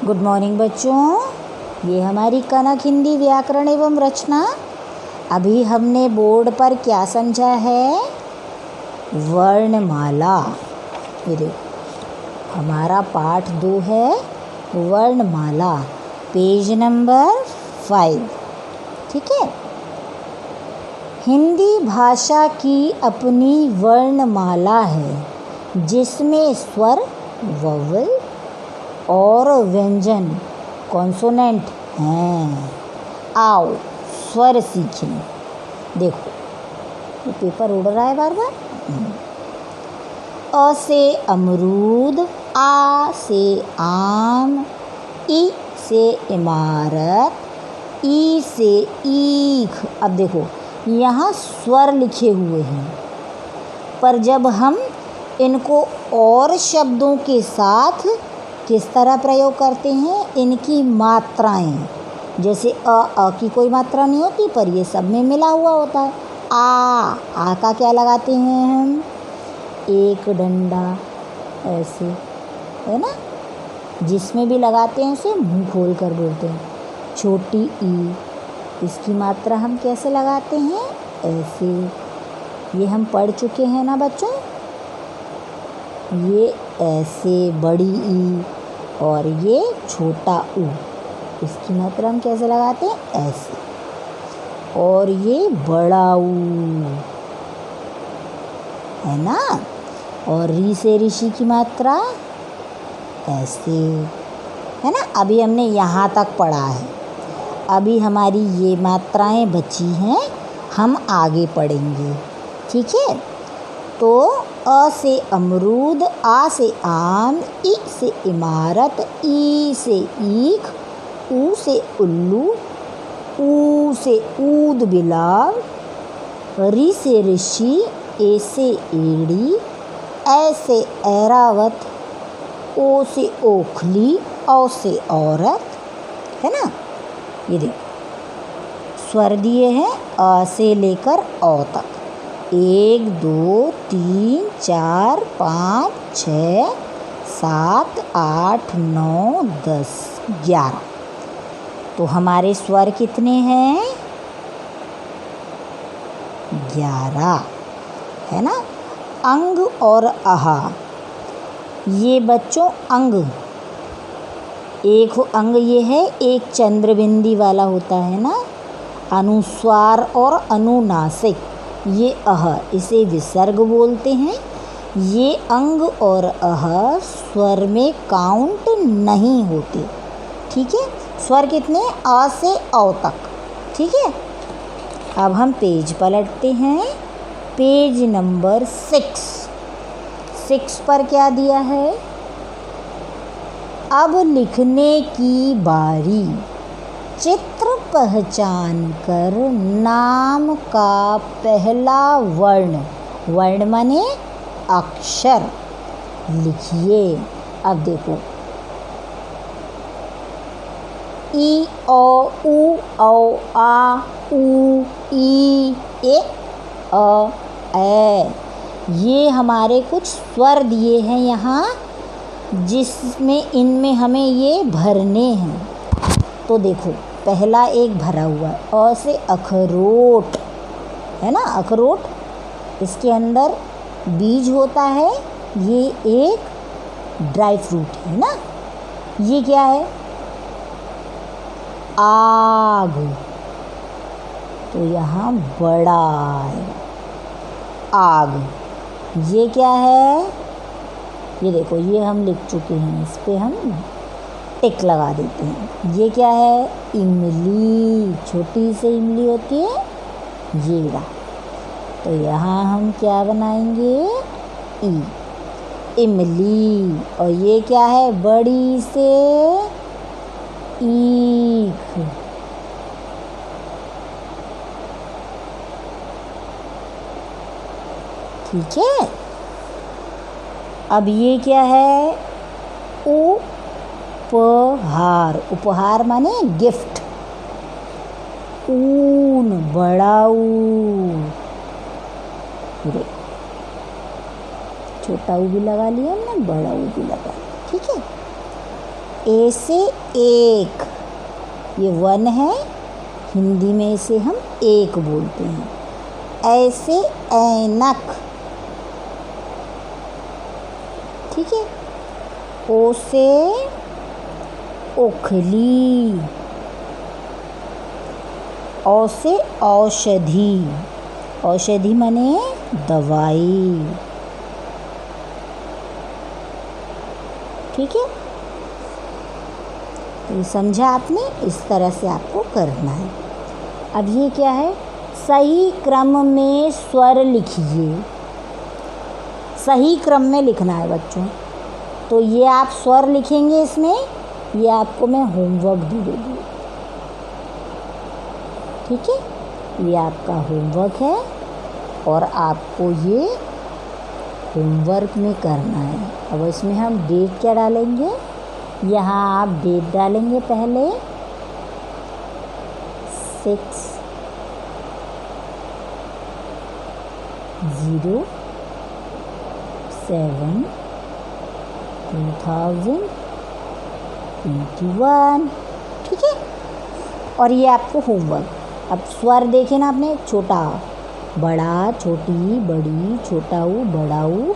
Good morning बच्चों। ये हमारी कनक हिंदी व्याकरण एवं रचना। अभी हमने बोर्ड पर क्या समझा है? वर्णमाला। ये देखो हमारा पाठ 2 है वर्णमाला, पेज नंबर 5। ठीक है। हिंदी भाषा की अपनी वर्णमाला है जिसमें स्वर, वोवेल और व्यंजन कॉन्सोनेंट हैं। आओ स्वर सीखें। देखो ये पेपर उड़ रहा है बार बार। अ से अमरूद, आ से आम, ई से इमारत, ई से ईख। अब देखो यहाँ स्वर लिखे हुए हैं, पर जब हम इनको और शब्दों के साथ किस तरह प्रयोग करते हैं, इनकी मात्राएं, जैसे अ की कोई मात्रा नहीं होती पर ये सब में मिला हुआ होता है। आ का क्या लगाते हैं हम? एक डंडा ऐसे, है ना, जिसमें भी लगाते हैं उसे मुंह खोल कर बोलते हैं। छोटी ई, इसकी मात्रा हम कैसे लगाते हैं? ऐसे। ये हम पढ़ चुके हैं ना बच्चों। ये ऐसे बड़ी ई और ये छोटा ऊ, इसकी मात्रा हम कैसे लगाते हैं? ऐसे। और ये बड़ा ऊ, है ना। और री से ऋषि की मात्रा ऐसे, है ना। अभी हमने यहाँ तक पढ़ा है। अभी हमारी ये मात्राएं बची हैं, हम आगे पढ़ेंगे। ठीक है। तो अ से अमरूद, आ से आम, ई से इमारत, ई से ईख, ऊ से उल्लू, ऊ से ऊद बिलाव, री से ऋषि, ए से एड़ी, ऐ से ऐरावत, ओ से ओखली, औ से औरत, है ना। ये देखो स्वर दिए हैं अ से लेकर औ तक। 1 2 3 4 5 6 7 8 9 10 11। तो हमारे स्वर कितने हैं? 11, है ना। अंग और आहा, ये बच्चों अंग, एक अंग ये है, एक चंद्रबिंदी वाला होता है ना। अनुस्वार और अनुनासिक, ये अह, इसे विसर्ग बोलते हैं। ये अंग और अह स्वर में काउंट नहीं होते। ठीक है। स्वर कितने? आ से औ तक। ठीक है। अब हम पेज पलटते हैं। पेज नंबर 6 पर क्या दिया है? अब लिखने की बारी। चित्र पहचान कर नाम का पहला वर्ण, वर्ण माने अक्षर, लिखिए। अब देखो ई ओ उ औ आ उ ई ए अ ए, ये हमारे कुछ स्वर दिए हैं यहाँ, जिसमें इनमें हमें ये भरने हैं। तो देखो पहला एक भरा हुआ है अ से अखरोट, है ना। अखरोट, इसके अंदर बीज होता है। ये एक ड्राई फ्रूट है ना। ये क्या है? आग, तो यहाँ बड़ा है आग। ये क्या है? ये देखो ये हम लिख चुके हैं, इस पे हम टिक लगा देते हैं। ये क्या है? इमली, छोटी सी इमली होती है, ये रहा। तो यहाँ हम क्या बनाएंगे? ई, इमली। और ये क्या है? बड़ी से ईख। ठीक है। अब ये क्या है? उपहार, उपहार माने गिफ्ट। ऊन, बड़ा ऊ, छोटा ऊ भी लगा लिया हमने, बड़ा ऊ भी लगा लिया। ठीक है। ए से एक, ये वन है, हिंदी में इसे हम एक बोलते हैं। ऐसे ऐनक, ठीक है। ओ से ओखली, औ से औषधि, औषधि माने दवाई, ठीक है। तो ये समझा आपने, इस तरह से आपको करना है। अब ये क्या है, सही क्रम में स्वर लिखिए, सही क्रम में लिखना है बच्चों। तो ये आप स्वर लिखेंगे इसमें, ये आपको मैं होमवर्क दे दूँगी, ठीक है। ये आपका होमवर्क है और आपको ये होमवर्क में करना है। अब इसमें हम डेट क्या डालेंगे, यहाँ आप डेट डालेंगे पहले 6/07/2021, ठीक है। और ये आपको होमवर्क। अब स्वर देखे ना आपने, छोटा बड़ा, छोटी बड़ी, छोटा ऊ बड़ा ऊ,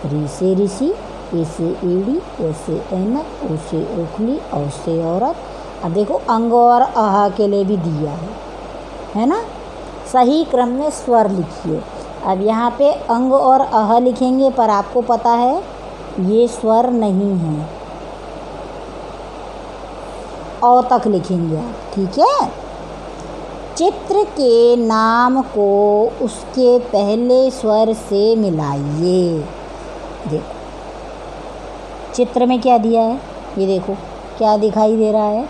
री से ऋषि, ए से एड़ी, ए से ऐनक, ओ से ओखली, औ से औरत। अब देखो अंग और अह के लिए भी दिया है ना। सही क्रम में स्वर लिखिए। अब यहाँ पे अंग और अह लिखेंगे, पर आपको पता है ये स्वर नहीं है, औ तक लिखेंगे आप, ठीक है। चित्र के नाम को उसके पहले स्वर से मिलाइए। देखो चित्र में क्या दिया है, ये देखो क्या दिखाई दे रहा है,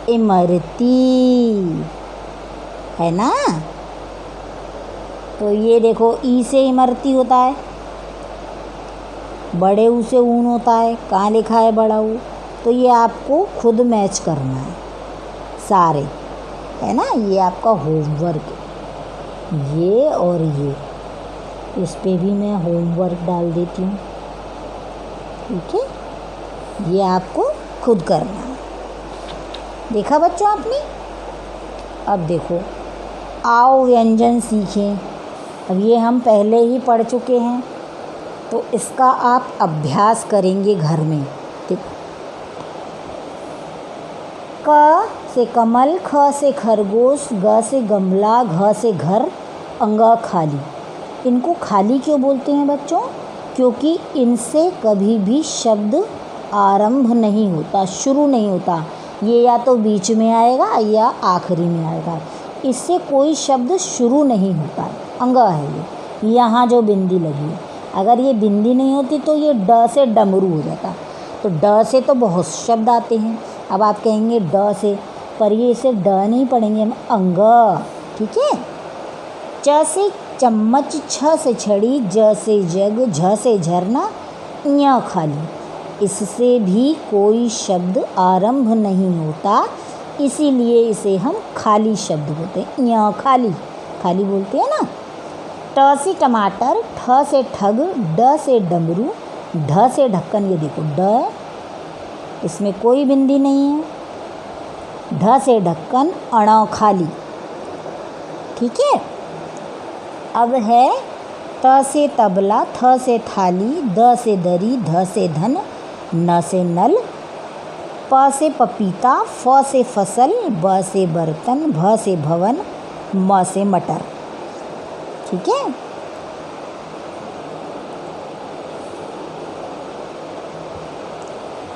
इमरती, है ना। तो ये देखो ई से इमरती होता है, बड़े ऊ से ऊन होता है, कहाँ लिखा है बड़ा ऊ। तो ये आपको खुद मैच करना है सारे, है ना। ये आपका होमवर्क है, ये और ये, इस पे भी मैं होमवर्क डाल देती हूँ, ठीक है। ये आपको खुद करना है। देखा बच्चों आपने। अब देखो आओ व्यंजन सीखें। अब ये हम पहले ही पढ़ चुके हैं, तो इसका आप अभ्यास करेंगे घर में। देखो क से कमल, ख से खरगोश, ग से गमला, घ से घर, अंगा खाली। इनको खाली क्यों बोलते हैं बच्चों, क्योंकि इनसे कभी भी शब्द आरंभ नहीं होता, शुरू नहीं होता। ये या तो बीच में आएगा या आखिरी में आएगा, इससे कोई शब्द शुरू नहीं होता। अंग है ये, यहाँ जो बिंदी लगी है, अगर ये बिंदी नहीं होती तो ये ड से डमरू हो जाता। तो ड से तो बहुत शब्द आते हैं। अब आप कहेंगे ड से, पर ये इसे ड नहीं पढ़ेंगे हम, अंग, ठीक है। च से चम्मच, छ से छड़ी, ज से जग, झ से झरना, ञ खाली। इससे भी कोई शब्द आरंभ नहीं होता, इसीलिए इसे हम खाली शब्द बोलते हैं। ञ खाली, खाली बोलते हैं ना। ट से टमाटर, ठ से ठग, ड से डमरू, ढ से ढक्कन। ये देखो ड, इसमें कोई बिंदी नहीं है। ढ से ढक्कन, अण खाली, ठीक है। अब है त से तबला, थ से थाली, द से दरी, ध से धन, न से नल, प से पपीता, फ से फसल, ब से बर्तन, भ से भवन, म से मटर, ठीक है।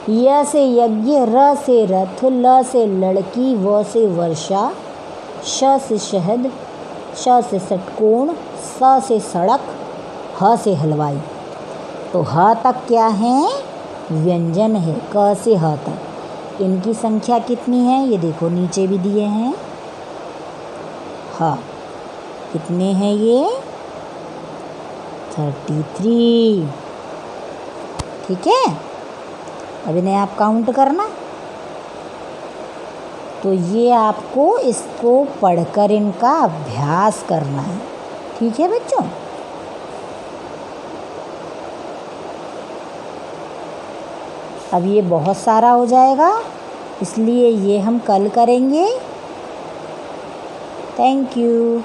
य से यज्ञ, र से रथ, ल से लड़की, व से वर्षा, श से शहद, श से षटकोण, स से सड़क, ह से हलवाई। तो ह तक क्या है, व्यंजन है। क से ह तक इनकी संख्या कितनी है, ये देखो नीचे भी दिए हैं। ह कितने हैं ये, 33, ठीक है। अब इन्हें आप काउंट करना। तो ये आपको इसको पढ़कर इनका अभ्यास करना है, ठीक है बच्चों। अब ये बहुत सारा हो जाएगा, इसलिए ये हम कल करेंगे। Thank you.